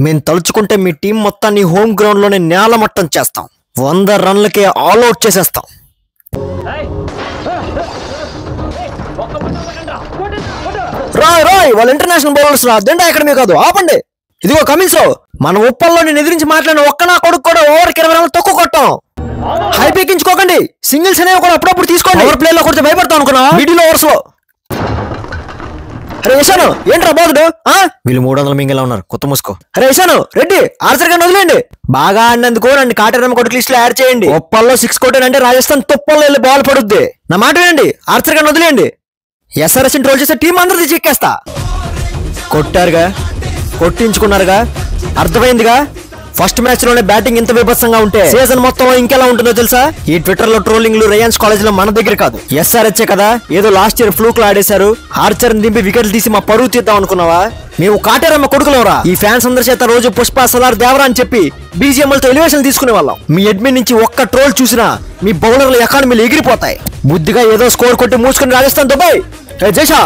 మేము తలుచుకుంటే మీ టీం మొత్తాన్ని హోమ్ గ్రౌండ్ లోనే నేలమట్టం చేస్తాం. 100 రన్లకే ఆల్అౌట్ చేసేస్తాం. రాయ్ వాళ్ళ ఇంటర్నేషనల్ బౌలర్స్ రా, దండ అకాడమీ కాదు, ఆపండి. ఇదిగో కమిన్స్ రావు, మన ఉప్పల్లో నేను ఎదిరించి మాట్లాడిన ఒక్క నా కొడుకు కూడా ఓవర్కి 20 రన్లు తక్కువ కొట్టాం. హై పీకించుకోకండి, సింగిల్స్ అనేవి కూడా అప్పుడప్పుడు తీసుకోండి. ఓవర్ ప్లే లో కొంచెం భయపడతాం అనుకున్నా, మిడిల్ ఓవర్స్ లో. అరే యశాను, ఏంట్రా బాగుడు? వీళ్ళు 300 మింగేలా ఉన్నారు, కొత్త మూసుకో. అరే యశాను, రెడ్డి ఆర్చర్ గారిని వదిలేండి. బాగా ఆడినందుకు నన్ను కాటేరమ్మ కొడుకు లిస్ట్ లో యాడ్ చేయండి. ఉప్పల్లో 6 కొట్టానంటే రాజస్థాన్ తుప్పల్లో వెళ్ళి బాల్ పడుద్ది. నా మాట వినండి, ఆర్చర్ గారిని వదిలేండి. ఎస్ఆర్ఎస్ ట్రోల్ చేస్తే టీం అందరిది చిక్కేస్తా. కొట్టారుగా, కొట్టించుకున్నారుగా, అర్థమైందిగా. ఫస్ట్ మ్యాచ్ లోనే బ్యాటింగ్ ఇంత విభత్సంగా ఉంటే సీజన్ మొత్తంలో ఇంకెలా ఉంటుందో తెలుసా? ఈ ట్విట్టర్ లో ట్రోలింగ్లు రేయాన్స్ కాలేజ్ లో మన దగ్గర కాదు. ఎస్ఆర్హెచ్ కదా, ఏదో లాస్ట్ ఇయర్ ఫ్లూక్ లో ఆడేశారు, ఆర్చర్ దింపి వికెట్లు తీసి మా పరువు తీద్దాం అనుకున్నావా? మేము కాటేరమ్మ కొడుకులవరా. ఈ ఫ్యాన్స్ అందరి చేత రోజు పుష్ప సలార్ దేవరా అని చెప్పి బీజిఎంలతో ఎలివేషన్ తీసుకునే వాళ్ళం. మీ అడ్మిన్ నుంచి ఒక్క ట్రోల్ చూసినా మీ బౌలర్ల ఎకానమీలు ఎగిరిపోతాయి. బుద్ధిగా ఏదో స్కోర్ కొట్టి మూసుకుని రాజస్థాన్ దుబాయ్. జైషా